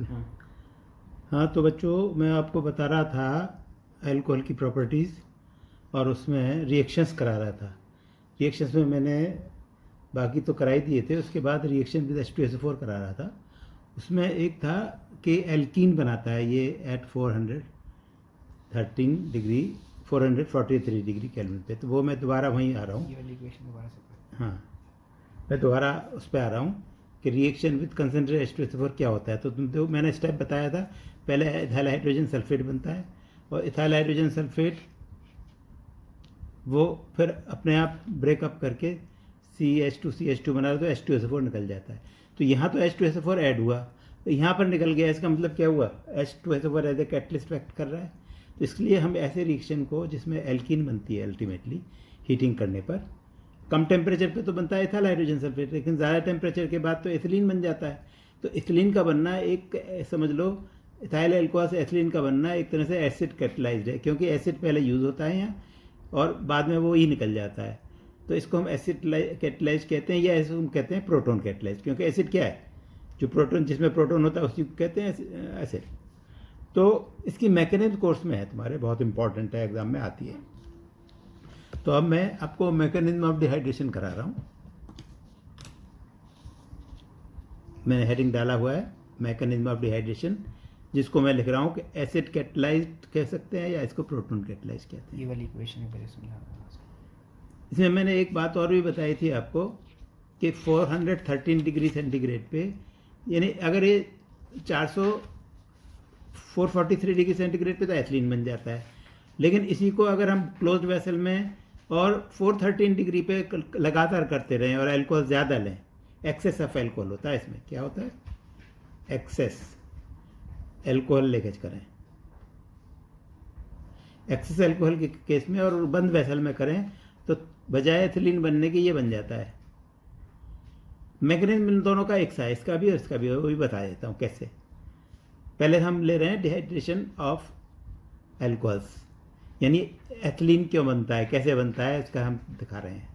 हाँ। हाँ, तो बच्चों मैं आपको बता रहा था अल्कोहल की प्रॉपर्टीज़ और उसमें रिएक्शंस करा रहा था। रिएक्शंस में मैंने बाकी तो करा ही दिए थे, उसके बाद रिएक्शन विद H2SO4 करा रहा था। उसमें एक था कि एल्कीन बनाता है ये एट 413 डिग्री 443 डिग्री केल्विन पे। तो वो मैं दोबारा वहीं आ रहा हूँ। ये वाली इक्वेशन दोबारा से पढ़। हाँ, मैं दोबारा उस पर आ रहा हूँ कि रिएक्शन विद कंसनट्रेटेड H2SO4 क्या होता है। तो तुम तो मैंने स्टेप बताया था, पहले इथाइल हाइड्रोजन सल्फेट बनता है और इथाइल हाइड्रोजन सल्फेट वो फिर अपने आप ब्रेकअप करके CH2 बना तो H2SO4 निकल जाता है। तो यहाँ तो H2SO4 ऐड हुआ, तो यहाँ पर निकल गया। इसका मतलब क्या हुआ, H2SO4 as a catalyst act कर रहा है। तो इसलिए हम ऐसे रिएक्शन को जिसमें एल्कीन बनती है अल्टीमेटली हीटिंग करने पर, कम टेम्परेचर पे तो बनता है इथाइल हाइड्रोजन सल्फेट, लेकिन ज़्यादा टेम्परेचर के बाद तो एथिलीन बन जाता है। तो एथिलीन का बनना एक समझ लो, इथाइल अल्कोहल से एथिलीन का बनना एक तरह से एसिड कैटलाइज्ड है, क्योंकि एसिड पहले यूज़ होता है यहाँ और बाद में वो ही निकल जाता है। तो इसको हम एसिड कैटलाइज कहते हैं, या इसको हम कहते हैं प्रोटोन कैटलाइज, क्योंकि एसिड क्या है, जो प्रोटोन जिसमें प्रोटोन होता है उसी को कहते हैं एसिड। तो इसकी मैकेनिज्म कोर्स में है तुम्हारे, बहुत इंपॉर्टेंट है, एग्जाम में आती है। तो अब मैं आपको मैकेनिज्म ऑफ डिहाइड्रेशन करा रहा हूँ। मैंने हेडिंग डाला हुआ है मैकेनिज्म ऑफ डिहाइड्रेशन, जिसको मैं लिख रहा हूँ कि एसिड कैटलाइज्ड कह सकते हैं या इसको प्रोटोन कैटलाइज्ड कहते हैं। ये वाली इक्वेशन एक बार समझा। इसमें मैंने एक बात और भी बताई थी आपको कि 413 डिग्री सेंटीग्रेड पे, यानी अगर ये 443 डिग्री सेंटीग्रेड पे तो एथिलीन बन जाता है, लेकिन इसी को अगर हम क्लोज्ड वेसल में और 413 डिग्री पे लगातार करते रहें और अल्कोहल ज़्यादा लें, एक्सेस ऑफ अल्कोहल होता है इसमें। क्या होता है, एक्सेस अल्कोहल लीकेज करें, एक्सेस अल्कोहल के केस में, और बंद वेसल में करें तो बजाय एथिलीन बनने के ये बन जाता है। मैकेनिज्म इन दोनों का एक सा है, इसका भी और इसका भी, वो भी बता देता हूँ कैसे। पहले हम ले रहे हैं डिहाइड्रेशन ऑफ अल्कोहल्स, यानी एथिलीन क्यों बनता है, कैसे बनता है, इसका हम दिखा रहे हैं।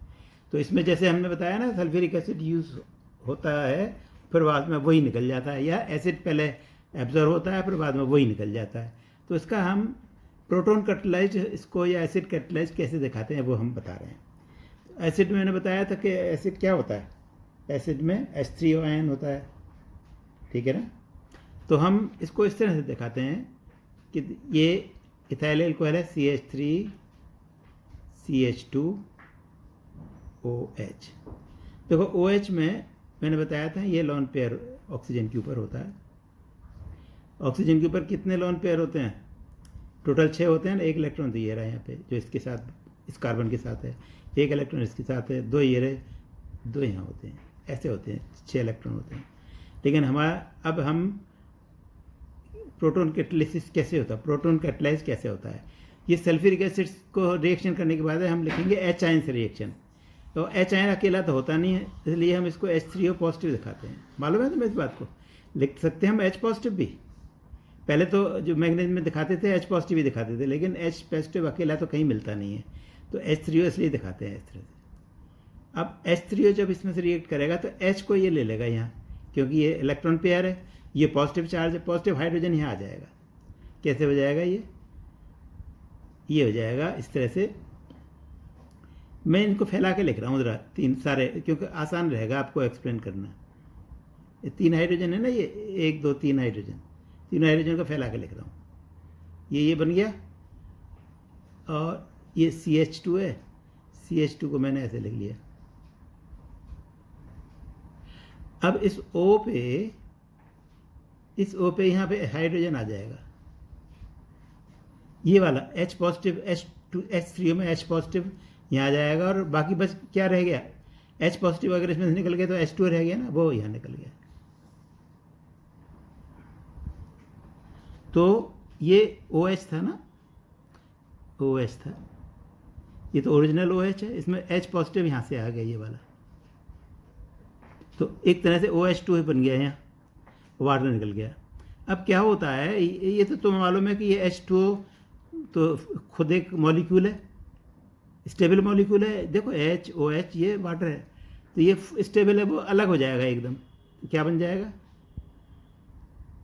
तो इसमें जैसे हमने बताया ना, सल्फ्यूरिक एसिड यूज होता है, फिर बाद में वही निकल जाता है, या एसिड पहले एब्जॉर्ब होता है फिर बाद में वही निकल जाता है। तो इसका हम प्रोटोन कैटलाइज इसको या एसिड कैटलाइज कैसे दिखाते हैं वो हम बता रहे हैं। एसिड में मैंने बताया था कि एसिड क्या होता है, एसिड में H3O आयन होता है, ठीक है ना। तो हम इसको इस तरह से दिखाते हैं कि ये इथाइल अल्कोहल है, CH3CH2OH। देखो OH में मैंने बताया था ये लोन पेयर ऑक्सीजन के ऊपर होता है। ऑक्सीजन के ऊपर कितने लोन पेयर होते हैं, टोटल 6 होते हैं ना। एक इलेक्ट्रॉन तो ये रहा यहाँ पे जो इसके साथ, इस कार्बन के साथ है, एक इलेक्ट्रॉन इसके साथ है, 2 ये रहे, 2 यहाँ होते हैं, ऐसे होते हैं, 6 इलेक्ट्रॉन होते हैं। लेकिन अब हम प्रोटोन कैटलिसिस कैसे होता है, प्रोटोन कैटलाइज कैसे होता है, ये सल्फ्यूरिक एसिड को रिएक्शन करने के बाद हम लिखेंगे H आयन से रिएक्शन। तो H आयन अकेला तो होता नहीं है, इसलिए हम इसको H3O पॉजिटिव दिखाते हैं। मालूम है तुम्हें इस बात को, लिख सकते हैं हम H पॉजिटिव भी। पहले तो जो मैग्नीशियम में दिखाते थे H पॉजिटिव ही दिखाते थे, लेकिन H पॉजिटिव अकेला तो कहीं मिलता नहीं है, तो H3O इसलिए दिखाते हैं इस तरह से। अब H3O जब इसमें से रिएक्ट करेगा तो H को ये ले लेगा यहाँ, क्योंकि ये इलेक्ट्रॉन पेयर है, ये पॉजिटिव चार्ज है, पॉजिटिव हाइड्रोजन यहाँ आ जाएगा। कैसे हो जाएगा ये हो जाएगा इस तरह से। मैं इनको फैला के लिख रहा हूँ ज़रा, 3 सारे, क्योंकि आसान रहेगा आपको एक्सप्लेन करना। ये 3 हाइड्रोजन है ना, ये 1 2 3 हाइड्रोजन, 3 हाइड्रोजन को फैला के लिख रहा हूँ। ये बन गया, और ये CH2 है, CH2 को मैंने ऐसे लिख लिया। अब इस O पे यहाँ पे हाइड्रोजन आ जाएगा, ये वाला H पॉजिटिव, H3O में H पॉजिटिव यहाँ आ जाएगा, और बाकी बस क्या रह गया, H पॉजिटिव अगर इसमें से निकल गया तो H2 रह गया ना, वो यहाँ निकल गया। तो ये OH था ना, OH था, ये तो ओरिजिनल OH है, इसमें H पॉजिटिव यहाँ से आ गया ये वाला, तो एक तरह से OH2 बन गया, यहाँ वाटर निकल गया। अब क्या होता है, ये तो तुम्हें मालूम है कि ये H2O तो खुद एक मॉलिक्यूल है, स्टेबल मॉलिक्यूल है। देखो HOH ये वाटर है, तो ये स्टेबल है, वो अलग हो जाएगा एकदम, तो क्या बन जाएगा,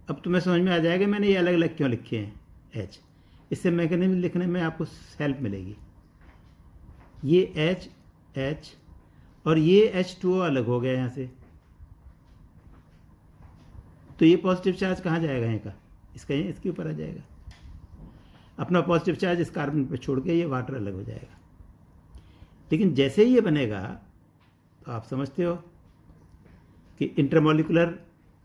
अब तुम्हें समझ में आ जाएगा मैंने ये अलग अलग क्यों लिखे हैं एच। इससे मैकेनिज्म लिखने में आपको हेल्प मिलेगी। ये एच एच और ये H2O अलग हो गया यहाँ से, तो ये पॉजिटिव चार्ज कहाँ जाएगा यहाँ का, इसका यहाँ इसके ऊपर आ जाएगा। अपना पॉजिटिव चार्ज इस कार्बन पे छोड़ के ये वाटर अलग हो जाएगा। लेकिन जैसे ही ये बनेगा तो आप समझते हो कि इंटरमोलिकुलर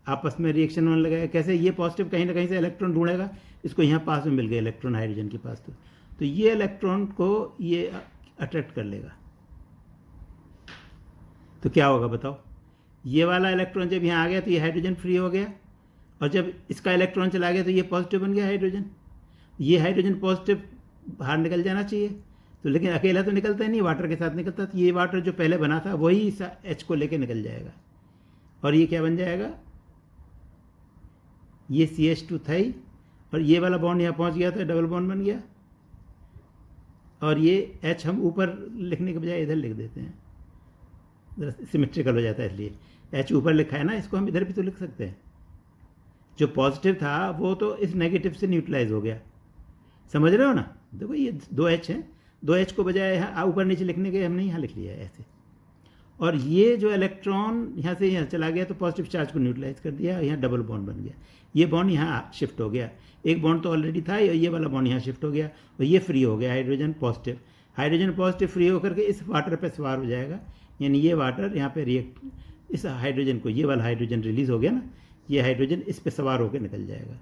आपस में रिएक्शन होने लगेगा। कैसे, ये पॉजिटिव कहीं ना कहीं से इलेक्ट्रॉन ढूंढेगा, इसको यहाँ पास में मिल गया इलेक्ट्रॉन हाइड्रोजन के पास, तो ये इलेक्ट्रॉन को ये अट्रैक्ट कर लेगा। तो क्या होगा बताओ, ये वाला इलेक्ट्रॉन जब यहाँ आ गया तो ये हाइड्रोजन फ्री हो गया, और जब इसका इलेक्ट्रॉन चला गया तो ये पॉजिटिव बन गया हाइड्रोजन। ये हाइड्रोजन पॉजिटिव बाहर निकल जाना चाहिए, तो लेकिन अकेला तो निकलता ही नहीं, वाटर के साथ निकलता। तो ये वाटर जो पहले बना था वही इस H को लेके निकल जाएगा, और ये क्या बन जाएगा, ये CH2 था ही, और ये वाला बॉन्ड यहाँ पहुँच गया तो डबल बॉन्ड बन गया। और ये H हम ऊपर लिखने के बजाय इधर लिख देते हैं, सिमेट्रिकल हो जाता है, इसलिए H ऊपर लिखा है ना, इसको हम इधर भी तो लिख सकते हैं। जो पॉजिटिव था वो तो इस नेगेटिव से न्यूट्रलाइज हो गया, समझ रहे हो ना। देखो ये 2H हैं, 2H को बजाय यहाँ ऊपर नीचे लिखने के हमने यहाँ लिख लिया है ऐसे। और ये जो इलेक्ट्रॉन यहाँ से यहाँ चला गया तो पॉजिटिव चार्ज को न्यूट्रलाइज कर दिया, यहाँ डबल बॉन्ड बन गया। ये बॉन्ड यहाँ शिफ्ट हो गया, एक बॉन्ड तो ऑलरेडी था, ये वाला बॉन्ड यहाँ शिफ्ट हो गया, और ये फ्री हो गया hydrogen positive. Hydrogen positive free होकर के इस वाटर पे सवार हो जाएगा, यानी ये वाटर यहाँ पे रिएक्ट, इस हाइड्रोजन को, ये वाला हाइड्रोजन रिलीज हो गया ना, ये हाइड्रोजन इस पे सवार होकर निकल जाएगा।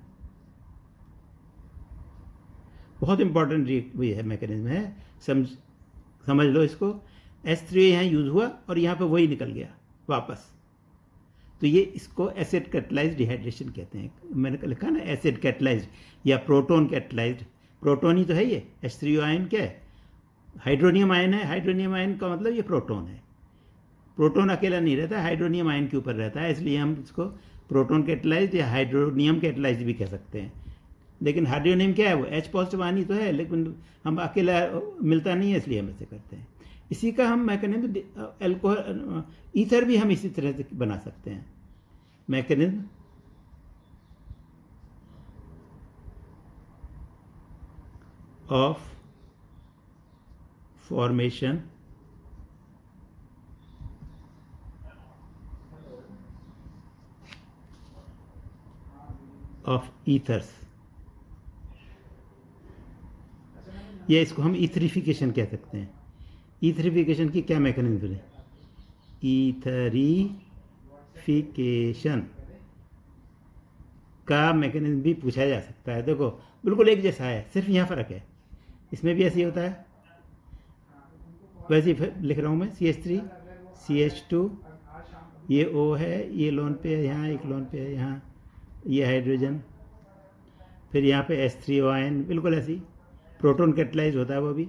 बहुत इंपॉर्टेंट ये है मैकेनिज्म है, समझ लो इसको। H3 यहाँ यूज हुआ और यहाँ पे वही निकल गया वापस, तो ये इसको एसिड कैटलाइज्ड डिहाइड्रेशन कहते हैं। मैंने लिखा ना एसिड कैटलाइज्ड या प्रोटोन कैटलाइज्ड, प्रोटोन ही तो है ये। H3O आयन क्या है, हाइड्रोनियम आयन है। हाइड्रोनियम आयन का मतलब ये प्रोटोन है। प्रोटोन अकेला नहीं रहता, हाइड्रोनियम आयन के ऊपर रहता है, इसलिए हम इसको प्रोटोन कैटलाइज्ड या हाइड्रोनियम कैटलाइज्ड भी कह सकते हैं। लेकिन हाइड्रोनियम क्या है, वो H पॉजिटिव आयन ही तो है, लेकिन हम अकेला मिलता नहीं है, इसलिए हम ऐसे करते हैं। इसी का हम मैकेनिज्म एल्कोहल, ईथर भी हम इसी तरह से बना सकते हैं। Mechanism of formation of ethers, या इसको हम ईथरिफिकेशन कह सकते हैं। ईथरिफिकेशन की क्या मैकेनिज्म है, ईथरिफिकेशन का मैकेनिज्म भी पूछा जा सकता है। देखो बिल्कुल एक जैसा है, सिर्फ यहाँ फ़र्क है, इसमें भी ऐसे ही होता है। वैसे ही लिख रहा हूँ मैं, CH3 CH2, ये O है, ये लोन पे है यहाँ, एक लोन पे है यहाँ, ये हाइड्रोजन, फिर यहाँ पे H3O आयन, बिल्कुल ऐसी प्रोटोन कैटलाइज होता है। वो भी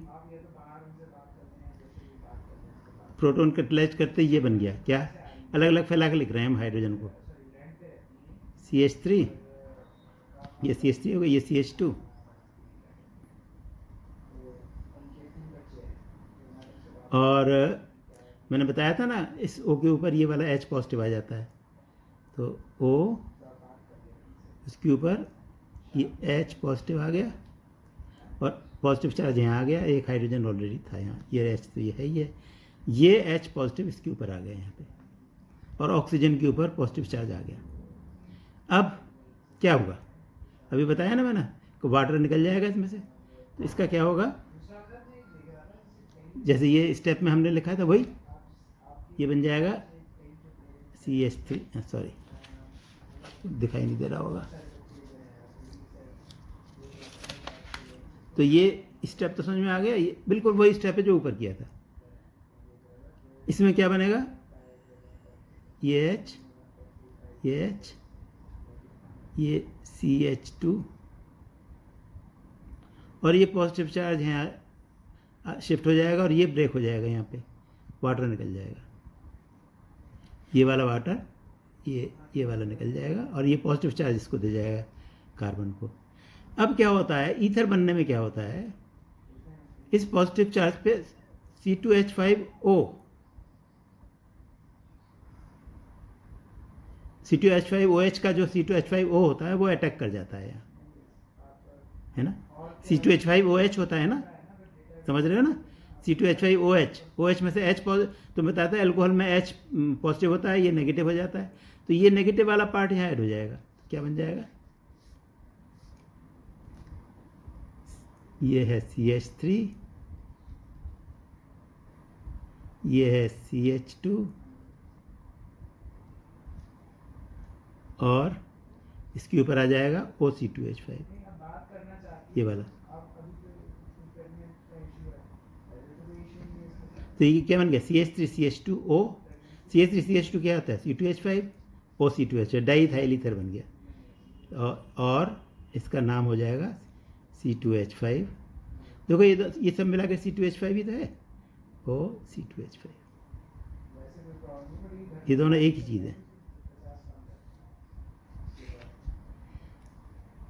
प्रोटोन कैटलाइज करते ये बन गया क्या, अलग अलग फैला के लिख रहे हैं हम हाइड्रोजन को। CH3, ये CH3 हो गया, ये CH2, और मैंने बताया था ना इस O के ऊपर ये वाला H पॉजिटिव आ जाता है, तो O इसके ऊपर ये H पॉजिटिव आ गया, और पॉजिटिव चार्ज यहाँ आ गया, एक हाइड्रोजन ऑलरेडी था यहाँ, ये H तो ये है, ये H पॉजिटिव इसके ऊपर आ गया यहाँ पे, और ऑक्सीजन के ऊपर पॉजिटिव चार्ज आ गया। अब क्या होगा, अभी बताया ना मैंने कि वाटर निकल जाएगा इसमें से, तो इसका क्या होगा, जैसे ये स्टेप में हमने लिखा था वही, ये बन जाएगा CH3, सॉरी दिखाई नहीं दे रहा होगा, तो ये स्टेप तो समझ में आ गया, ये बिल्कुल वही स्टेप है जो ऊपर किया था। इसमें क्या बनेगा, ये H, ये CH2, और ये पॉजिटिव चार्ज यहाँ शिफ्ट हो जाएगा, और ये ब्रेक हो जाएगा, यहाँ पे वाटर निकल जाएगा, ये वाला वाटर, ये वाला निकल जाएगा, और ये पॉजिटिव चार्ज इसको दे जाएगा कार्बन को। अब क्या होता है, ईथर बनने में क्या होता है, इस पॉजिटिव चार्ज पे C2H5O C2H5OH का जो C2H5O होता है वो अटैक कर जाता है यहाँ, है ना। C2H5OH होता है ना, समझ रहे हो ना। C2H5OH, OH में से H तो बताता है अल्कोहल में H पॉजिटिव होता है, ये नेगेटिव हो जाता है, तो ये नेगेटिव वाला पार्ट यहाँ ऐड हो जाएगा। क्या बन जाएगा? ये है CH3, ये है CH2 और इसके ऊपर आ जाएगा OC2H5, ये वाला। तो ये क्या बन गया? CH3CH2O। CH3CH2 क्या होता है? C2H5OC2H5, डाईइथाइल बन गया। और इसका नाम हो जाएगा C2H5। देखो ये सब मिला के C2H5 ही तो है, OC2H5। ये दोनों एक ही चीज़ है।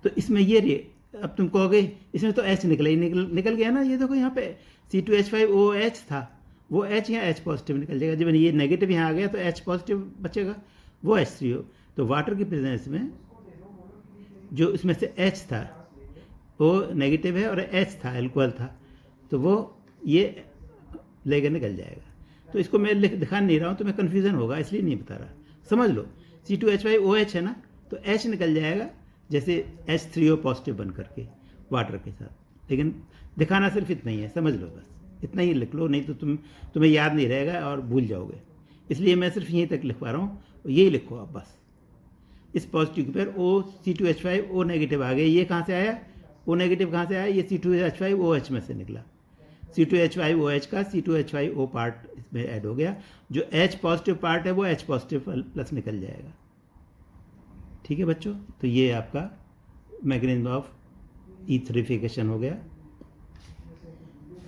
तो इसमें ये अब तुम कहोगे इसमें तो H निकला ही निकल गया ना। ये देखो यहाँ पे C2H5OH था, वो H यहाँ H पॉजिटिव निकल जाएगा। जब ये नेगेटिव यहाँ आ गया तो H पॉजिटिव बचेगा, वो H3O। तो वाटर की प्रेजेंस में जो इसमें से H था वो नेगेटिव है और H था एल्कोहल था, तो वो ये लेकर निकल जाएगा। तो इसको मैं दिखा नहीं रहा हूँ, तो मैं कन्फ्यूज़न होगा इसलिए नहीं बता रहा। समझ लो C2H5OH है ना, तो H निकल जाएगा जैसे H3O पॉजिटिव बन करके वाटर के साथ। लेकिन दिखाना सिर्फ इतना ही है, समझ लो बस, इतना ही लिख लो, नहीं तो तुम्हें याद नहीं रहेगा और भूल जाओगे। इसलिए मैं सिर्फ यहीं तक लिखवा रहा हूँ, यही लिखो आप बस। इस पॉजिटिव के पर C2H5O नेगेटिव आ गया। ये कहाँ से आया? O नेगेटिव कहाँ से आया? ये C2H5OH में से निकला। C2H5OH का C2H5O पार्ट इसमें ऐड हो गया। जो H पॉजिटिव पार्ट है वो H पॉजिटिव प्लस निकल जाएगा। ठीक है बच्चों, तो ये आपका मैकेनिज्म ऑफ ईथरिफिकेशन हो गया।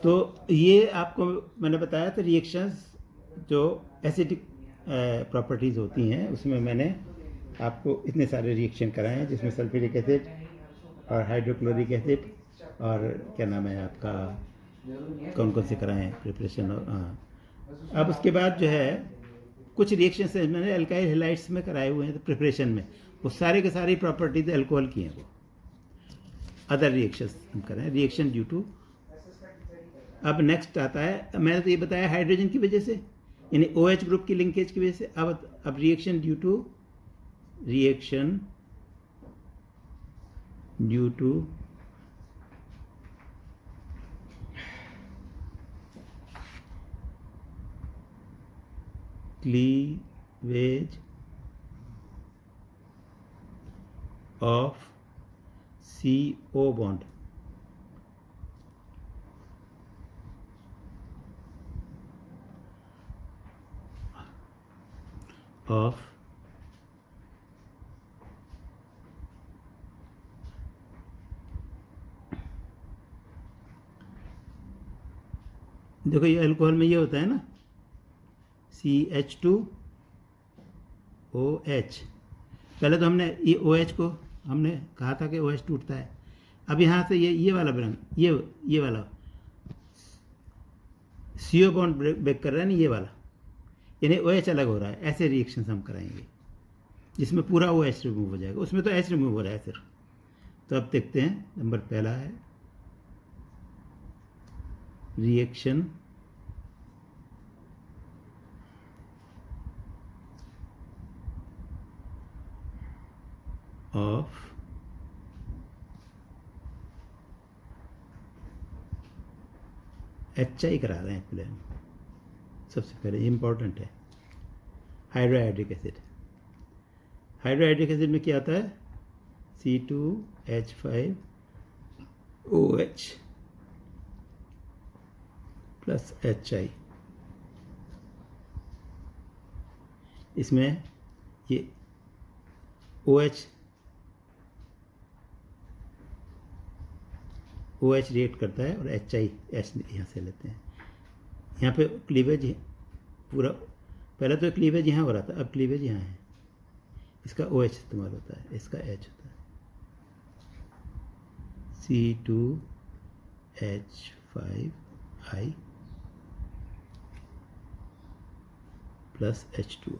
तो ये आपको मैंने बताया था रिएक्शंस जो एसिडिक प्रॉपर्टीज़ होती हैं, उसमें मैंने आपको इतने सारे रिएक्शन कराए हैं, जिसमें सल्फ्यूरिक एसिड और हाइड्रोक्लोरिक एसिड और क्या नाम है आपका, कौन कौन से कराए हैं प्रिपरेशन। हाँ, अब उसके बाद जो है कुछ रिएक्शन से मैंने अल्काइल हैलाइड्स में कराए हुए हैं, तो प्रिपरेशन में वो सारे के सारी प्रॉपर्टीज अल्कोहल की हैं। वो अदर रिएक्शंस हम करें, रिएक्शन ड्यू टू। अब नेक्स्ट आता है, मैंने तो ये बताया हाइड्रोजन की वजह से, यानी OH ग्रुप की लिंकेज की वजह से। अब reaction due to cleavage of CO bond of देखो ये अल्कोहल में ये होता है ना CH2OH। पहले तो हमने ये OH को हमने कहा था कि OH टूटता है। अब यहाँ से ये वाला ब्रंग ये वाला CO बॉन्ड ब्रेक कर रहा है ना, ये वाला, यानी OH अलग हो रहा है। ऐसे रिएक्शंस हम कराएंगे जिसमें पूरा OH रिमूव हो जाएगा। उसमें तो H रिमूव हो रहा है सिर्फ। तो अब देखते हैं, नंबर पहला है रिएक्शन ऑफ HI करा रहे हैं पहले, सबसे पहले इम्पॉर्टेंट है हाइड्रोहाइड्रिक एसिड। हाइड्रोहाइड्रिक एसिड में क्या आता है? C2H5OH plus HI। इसमें ये OH रिएक्ट करता है और HI यहाँ से लेते हैं। यहाँ पे क्लीवेज पूरा, पहले तो क्लीवेज यहाँ हो रहा था, अब क्लीवेज यहाँ है। इसका OH इस्तेमाल होता है, इसका H होता है। C2H5I plus H2O।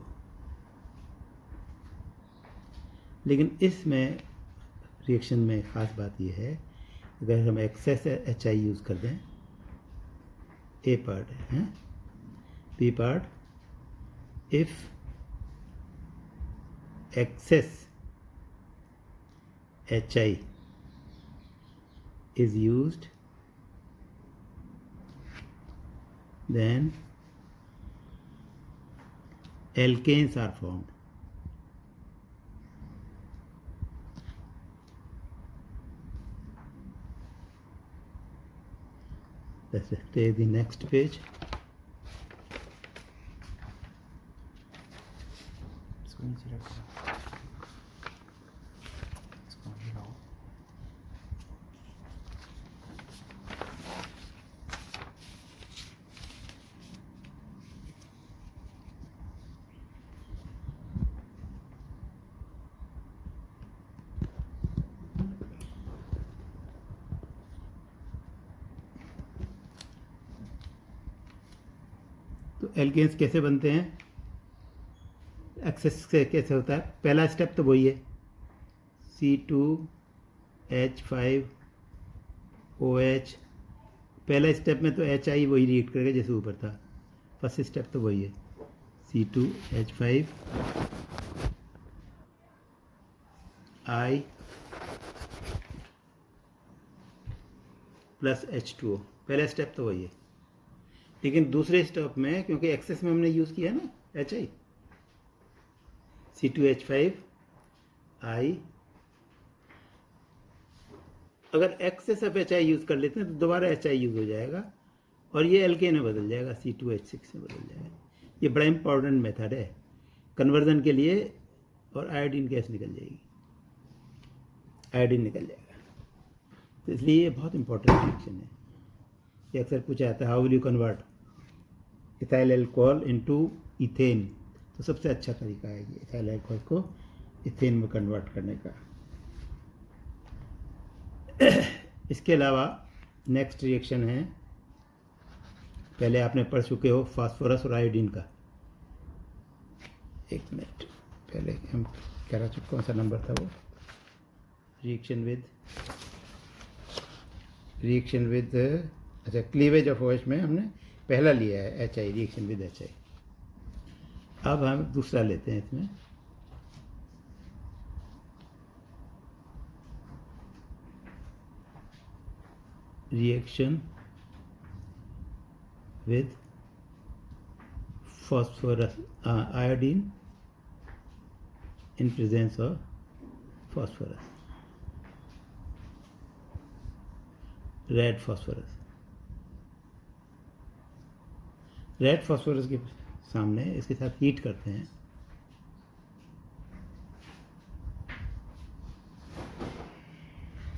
लेकिन इसमें रिएक्शन में ख़ास बात यह है, अगर हम एक्सेस HI यूज़ कर दें, ए पार्ट है, B part, if excess HI is used, then alkanes are formed. Let's take the next page. इसको नीचे रखो, इसको हिलाओ। तो एल्केन्स कैसे बनते हैं, एक्सेस से कैसे होता है? पहला स्टेप तो वही है, C2H5OH। पहला स्टेप में तो HI वही रिएक्ट करेगा जैसे ऊपर था, फर्स्ट स्टेप तो वही है, C2H5I प्लस H2O, पहला स्टेप तो वही है। लेकिन दूसरे स्टेप में, क्योंकि एक्सेस में हमने यूज़ किया ना HI, C2H5I, अगर एक्सेस ऑफ HI यूज़ कर लेते हैं तो दोबारा HI यूज़ हो जाएगा और ये एल्केन में बदल जाएगा, C2H6 में बदल जाएगा। ये बड़ा इंपॉर्टेंट मेथड है कन्वर्जन के लिए, और आयोडीन गैस निकल जाएगी, आयोडीन निकल जाएगा। तो इसलिए ये बहुत इंपॉर्टेंट रिएक्शन है। ये अक्सर पूछा जाता है, how will you convert ethyl alcohol into ethane? तो सबसे अच्छा तरीका है ये इथाइल अल्कोहल को इथेन में कन्वर्ट करने का। इसके अलावा नेक्स्ट रिएक्शन है, पहले आपने पढ़ चुके हो, फास्फोरस और आयोडीन का। एक मिनट पहले हम कह रहा कौन सा नंबर था वो, रिएक्शन विद अच्छा, क्लीवेज ऑफ OH में हमने पहला लिया है HI, रिएक्शन विद HI। अब हम दूसरा लेते हैं इसमें, reaction with phosphorus iodine in presence of phosphorus, red phosphorus के सामने इसके साथ हीट करते हैं,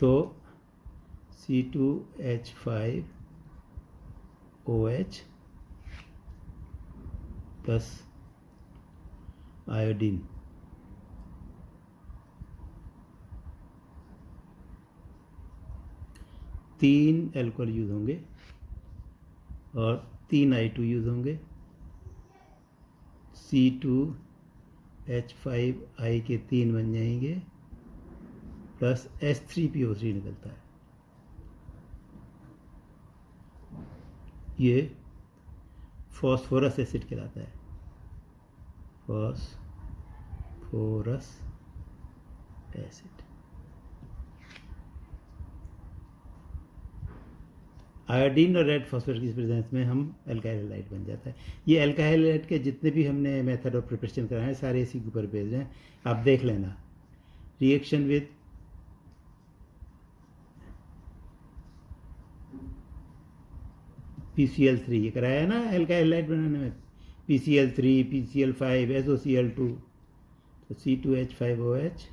तो C2H5OH प्लस आयोडीन, तीन एल्कोहल यूज़ होंगे और 3 I2 यूज़ होंगे। C2H5I के 3 बन जाएंगे, प्लस H3PO3 निकलता है। ये फॉस्फोरस एसिड कहलाता है, फॉस्फोरस एसिड। आयोडीन और रेड फॉस्फोरस की प्रेजेंस में हम अल्काइल हैलाइड बन जाता है। ये अल्काइल हैलाइड के जितने भी हमने मेथड ऑफ प्रिपरेशन कराए हैं सारे इसी के ऊपर बेस्ड हैं, आप देख लेना। रिएक्शन विद PCl3 ये कराया है ना अल्काइल हैलाइड बनाने में, PCl3, PCl5, SOCl2, तो C2H5OH।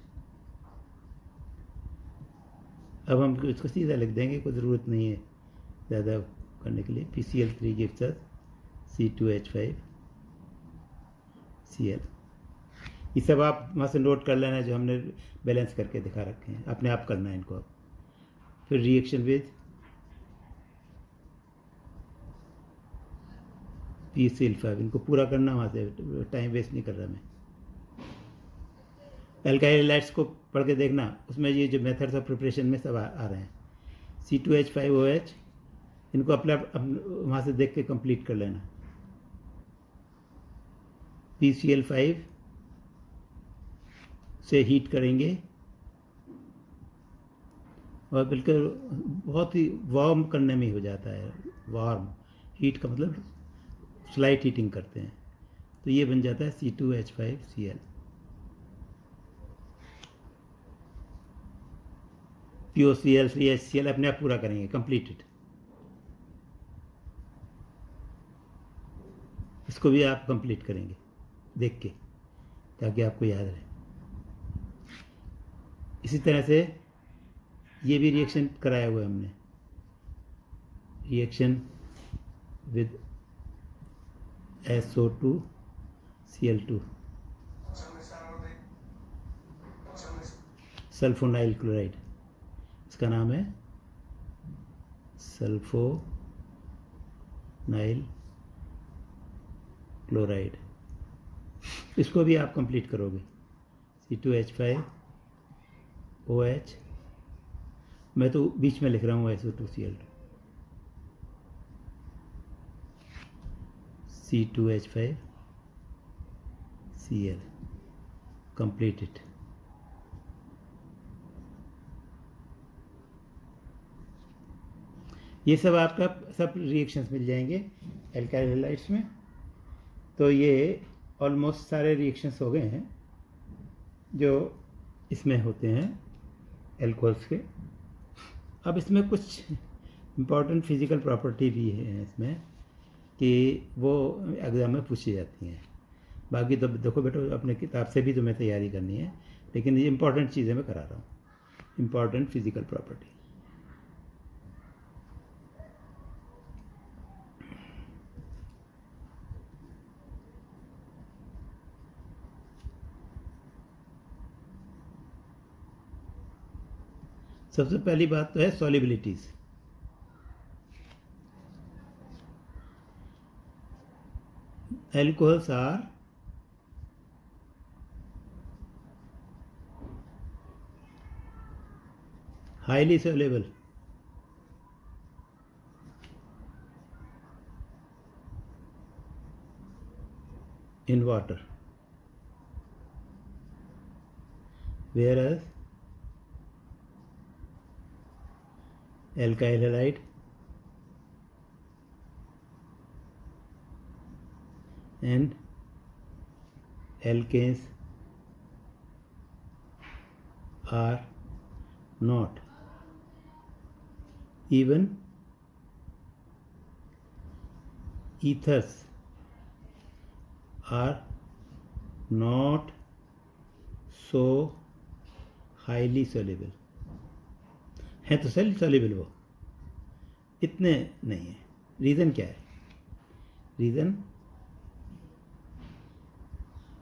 अब हम इसको सीधा लिख देंगे, कोई ज़रूरत नहीं है ज़्यादा करने के लिए। PCl3 gives us C2H5Cl। ये सब आप वहाँ से नोट कर लेना जो हमने बैलेंस करके दिखा रखे हैं, अपने आप करना है इनको। अब फिर रिएक्शन विद PCl5, इनको पूरा करना, वहाँ से टाइम वेस्ट नहीं कर रहा मैं। एल्काइल हैलाइड्स को पढ़ के देखना, उसमें ये जो मेथड्स ऑफ प्रिपरेशन में सब आ रहे हैं। C2H5OH, इनको अपने वहाँ से देख के कंप्लीट कर लेना। PCl5 से हीट करेंगे और बिल्कुल बहुत ही वार्म करने में हो जाता है। वार्म हीट का मतलब स्लाइट हीटिंग करते हैं, तो ये बन जाता है C2H5Cl। POCl 3HCl अपने आप पूरा करेंगे, कंप्लीटेड। इसको भी आप कंप्लीट करेंगे देख के, ताकि आपको याद रहे। इसी तरह से ये भी रिएक्शन कराया हुआ है हमने, reaction with SO2Cl2, sulfonyl chloride, इसका नाम है सल्फोनाइल क्लोराइड। इसको भी आप कंप्लीट करोगे। C2H5OH, मैं तो बीच में लिख रहा हूँ SO2Cl2, C2H5Cl, completed। ये सब आपका सब रिएक्शंस मिल जाएंगे एल्काइल हैलाइड्स में। तो ये ऑलमोस्ट सारे रिएक्शंस हो गए हैं जो इसमें होते हैं एल्कोहल्स के। अब इसमें कुछ इम्पॉर्टेंट फिजिकल प्रॉपर्टी भी है इसमें कि वो एग्ज़ाम में पूछी जाती हैं। बाकी तो देखो बेटो, अपने किताब से भी तुम्हें तैयारी करनी है, लेकिन ये इम्पॉर्टेंट चीज़ें मैं करा रहा हूँ, इम्पॉर्टेंट फिजिकल प्रॉपर्टी। सबसे पहली बात तो है solubilities. Alcohols are highly soluble in water, whereas alkyl halide and alkanes are not. Even ethers are not so highly soluble। हैं तो soluble वो, इतने नहीं है। रीज़न क्या है? Reason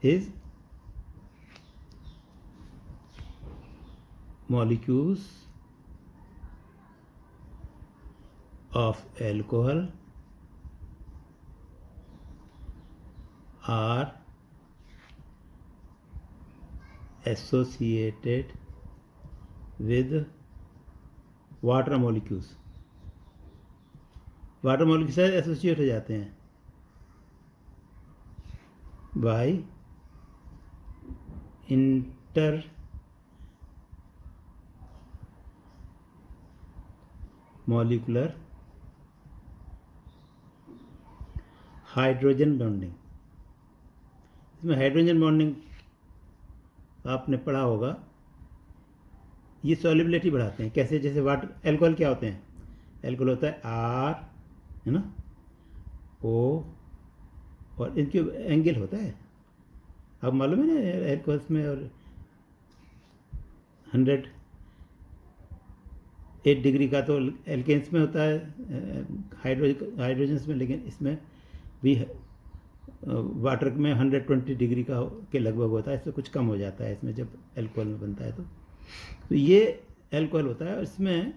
is molecules of alcohol are associated with water molecules। Water molecule से associate हो जाते हैं by intermolecular hydrogen bonding. इसमें हाइड्रोजन बॉन्डिंग आपने पढ़ा होगा। ये सॉल्युबिलिटी बढ़ाते हैं कैसे? जैसे वाटर, एल्कोहल क्या होते हैं? एल्कोहल होता है R, है ना, O, और इनके एंगल होता है, अब मालूम है ना एल्कोहल्स में, और 108 डिग्री का तो एल्केन्स में होता है, हाइड्रोजन्स में, लेकिन इसमें भी वाटर में 120 डिग्री का के लगभग होता है। इससे कुछ कम हो जाता है इसमें जब एल्कोहल में बनता है। तो ये एल्कोहल होता है। इसमें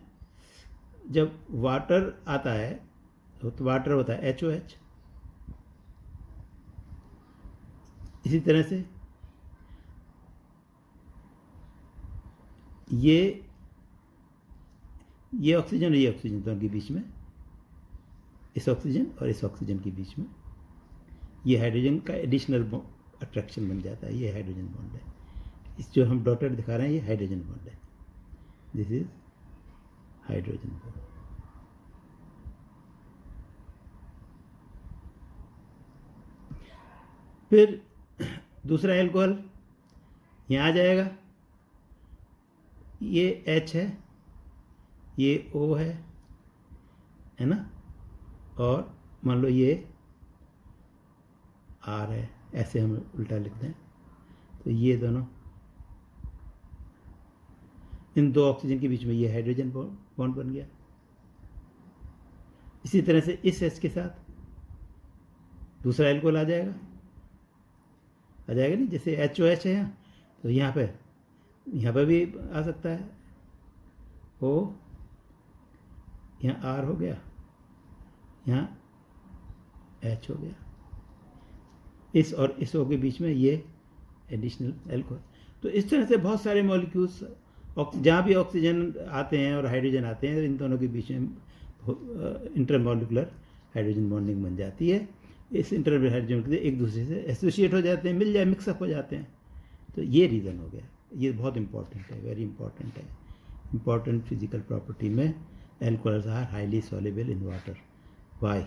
जब वाटर आता है तो वाटर होता है HOH। इसी तरह से ये ऑक्सीजन और ये ऑक्सीजन दोनों के बीच में, इस ऑक्सीजन और इस ऑक्सीजन के बीच में ये हाइड्रोजन का एडिशनल अट्रैक्शन बन जाता है। ये हाइड्रोजन बॉन्ड है। इस जो हम डॉटेड दिखा रहे हैं ये हाइड्रोजन बॉन्ड है। This is hydrogen bond. फिर दूसरा एल्कोहल यहाँ आ जाएगा। ये H है, ये O है ना, और मान लो ये R है, ऐसे हम उल्टा लिखते हैं। तो ये दोनों, इन दो ऑक्सीजन के बीच में ये हाइड्रोजन बॉन्ड बन गया। इसी तरह से इस H के साथ दूसरा एल्कोहल आ जाएगा नहीं, जैसे HOH है यहाँ, तो यहाँ पे भी आ सकता है O, यहाँ R हो गया, यहाँ H हो गया। इस और इस O के बीच में ये एडिशनल एल्कोहल। तो इस तरह से बहुत सारे मॉलिक्यूल्स जहाँ भी ऑक्सीजन आते हैं और हाइड्रोजन आते हैं, इन दोनों के बीच में इंटरमॉलिकुलर हाइड्रोजन बॉन्डिंग बन जाती है। इस इंटरमॉलिकुलर हाइड्रोजन के एक दूसरे से एसोसिएट हो जाते हैं, मिक्सअप हो जाते हैं। तो ये रीज़न हो गया। ये बहुत इंपॉर्टेंट है, वेरी इंपॉर्टेंट है। इंपॉर्टेंट फिजिकल प्रॉपर्टी में alcohols are highly soluble in water. Why,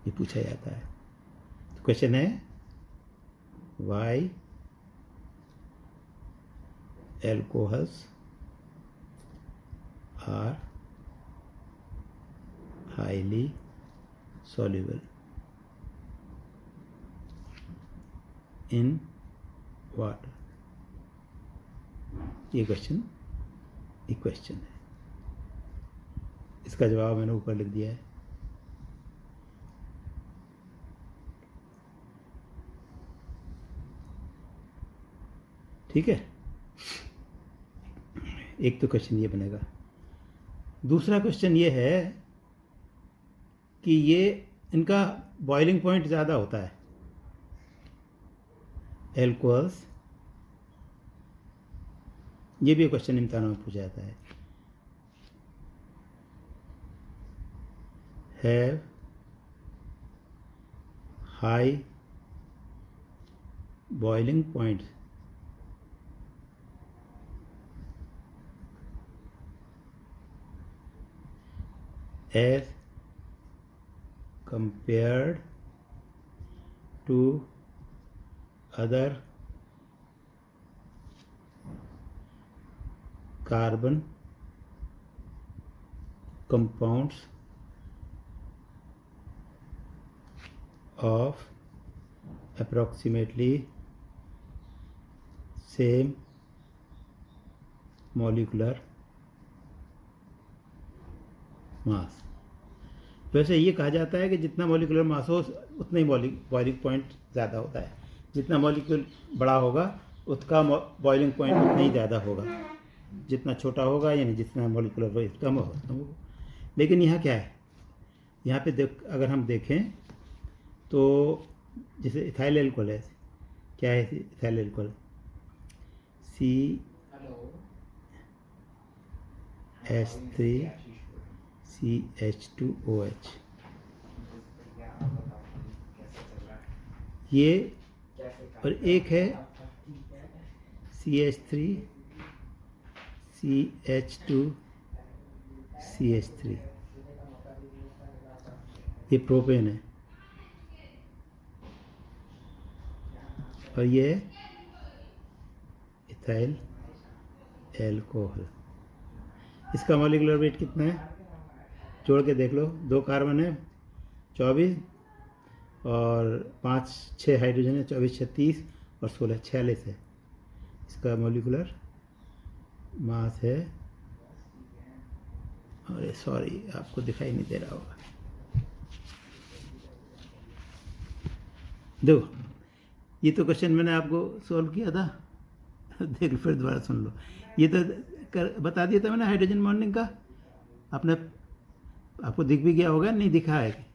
ये पूछा जाता है। तो क्वेश्चन है why alcohols are highly soluble in water। ये क्वेश्चन है। इसका जवाब मैंने ऊपर लिख दिया है। ठीक है, एक तो क्वेश्चन ये बनेगा। दूसरा क्वेश्चन ये है कि ये इनका बॉइलिंग पॉइंट ज़्यादा होता है एल्कोहल्स। ये भी क्वेश्चन इम्तिहान में पूछा जाता है। Have high boiling point as compared to other carbon compounds of approximately same molecular मास। वैसे ये कहा जाता है कि जितना मॉलिक्यूलर मास हो उतना ही बॉइलिंग पॉइंट ज़्यादा होता है। जितना मॉलिक्यूल बड़ा होगा उसका बॉइलिंग पॉइंट उतना ही ज़्यादा होगा। जितना छोटा होगा यानी जितना मॉलिक्यूलर वेट कम होगा। लेकिन यहाँ क्या है, यहाँ पे अगर हम देखें तो जैसे इथाइल एल्कोहल है, क्या है इथाइल एल्कोहल, CH3CH2OH। ये और एक है CH3CH2CH3, ये प्रोपेन है और ये इथाइल एल्कोहल। इसका मॉलिक्यूलर वेट कितना है, जोड़ के देख लो। 2 कार्बन है 24 और 5-6 हाइड्रोजन है 24-36 और 16-46 है। इसका मॉलिक्यूलर मास है, अरे सॉरी आपको दिखाई नहीं दे रहा होगा, देखो ये तो क्वेश्चन मैंने आपको सॉल्व किया था, देख फिर दोबारा सुन लो। ये तो बता दिया था मैंने हाइड्रोजन बॉन्डिंग का, आपको दिख भी गया होगा, नहीं दिखा है।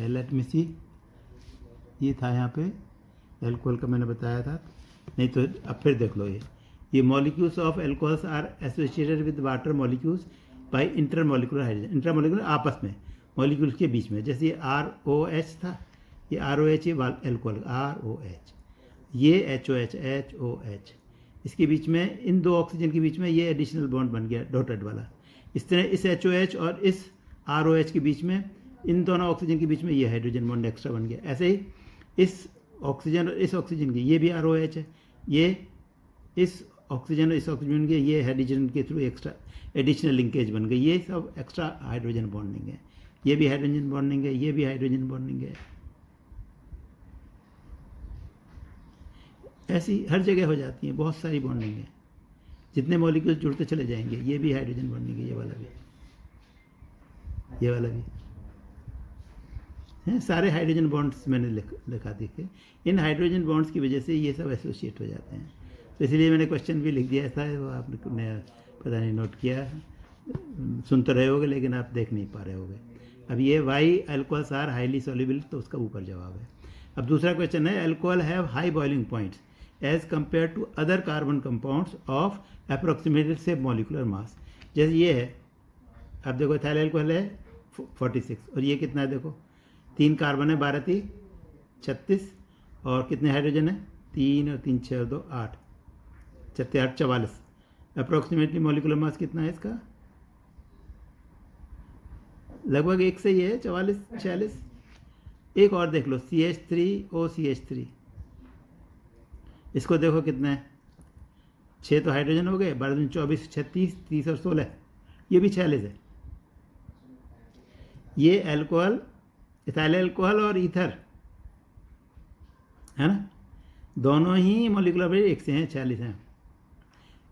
लेट मी सी, ये था यहाँ पे एल्कोहल का मैंने बताया था नहीं तो अब फिर देख लो ये molecules of alcohols are associated with water molecules by intermolecular hydrogen, intermolecular आपस में मॉलिक्यूल्स के बीच में, जैसे ये ROH था, ये ROH ये एल्कोहल ROH, ये HOH, इसके बीच में इन दो ऑक्सीजन के बीच में ये एडिशनल बॉन्ड बन गया डॉटेड वाला। इस तरह इस HOH और इस ROH के बीच में, इन दोनों ऑक्सीजन के बीच में ये हाइड्रोजन बॉन्ड एक्स्ट्रा बन गया। ऐसे ही इस ऑक्सीजन और इस ऑक्सीजन की, ये भी ROH है, ये इस ऑक्सीजन और इस ऑक्सीजन के, ये हाइड्रोजन के थ्रू एक्स्ट्रा एडिशनल लिंकेज बन गई, ये सब एक्स्ट्रा हाइड्रोजन बॉन्डिंग है। ये भी हाइड्रोजन बॉन्डिंग है, ये भी हाइड्रोजन बॉन्डिंग है। ऐसी हर जगह हो जाती है, बहुत सारी बॉन्डिंग है, जितने मॉलिक्यूल जुड़ते चले जाएंगे। ये भी हाइड्रोजन बॉन्डिंग है, ये वाला भी, ये वाला भी हैं। सारे हाइड्रोजन बॉन्ड्स मैंने लिखा देखे। इन हाइड्रोजन बॉन्ड्स की वजह से ये सब एसोसिएट हो जाते हैं। तो इसलिए मैंने क्वेश्चन भी लिख दिया था, वो आपने पता नहीं नोट किया, सुन तो रहे होगे लेकिन आप देख नहीं पा रहे होगे। अब ये why alcohols are highly soluble, तो उसका ऊपर जवाब है। अब दूसरा क्वेश्चन है, alcohol have high boiling points as compare to other carbon compounds of approximated से मॉलिकुलर मास। जैसे ये है, अब देखो इथाइल अल्कोहल है 46, और ये कितना है देखो, 3 कार्बन है, 12 3 36, और कितने हाइड्रोजन है, 3 और 3 6 और 2 8, 36 8 44। अप्रोक्सीमेटली मॉलिकुलर मास कितना है इसका, लगभग एक से ही है, 44 46। एक और देख लो, CH3OCH3, इसको देखो कितना है, 6 तो हाइड्रोजन हो गए, 12 24 36 30 और 16, ये भी 46 है। ये अल्कोहल, इथाइल अल्कोहल और ईथर है ना, दोनों ही मॉलिकुलर वेट एक से हैं, 46 हैं।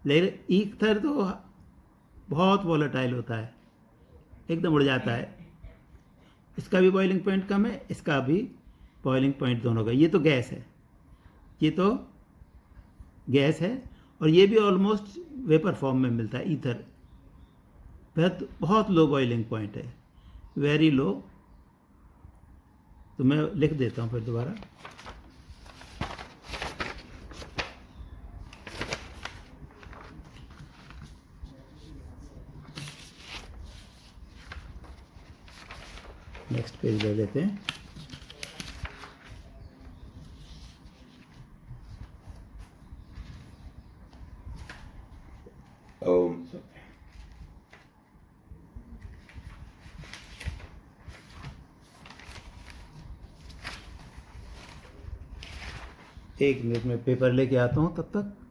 लेकिन ईथर तो बहुत वॉलेटाइल होता है, एकदम उड़ जाता है। इसका भी बॉइलिंग पॉइंट कम है, इसका भी बॉइलिंग पॉइंट दोनों का। ये तो गैस है, ये तो गैस है, और ये भी ऑलमोस्ट वेपर फॉर्म में मिलता है ईथर। बहुत लो बॉइलिंग पॉइंट है, वेरी लो। तो मैं लिख देता हूँ फिर दोबारा। नेक्स्ट पेज ले लेते हैं। एक मिनट में पेपर लेके आता हूँ, तब तक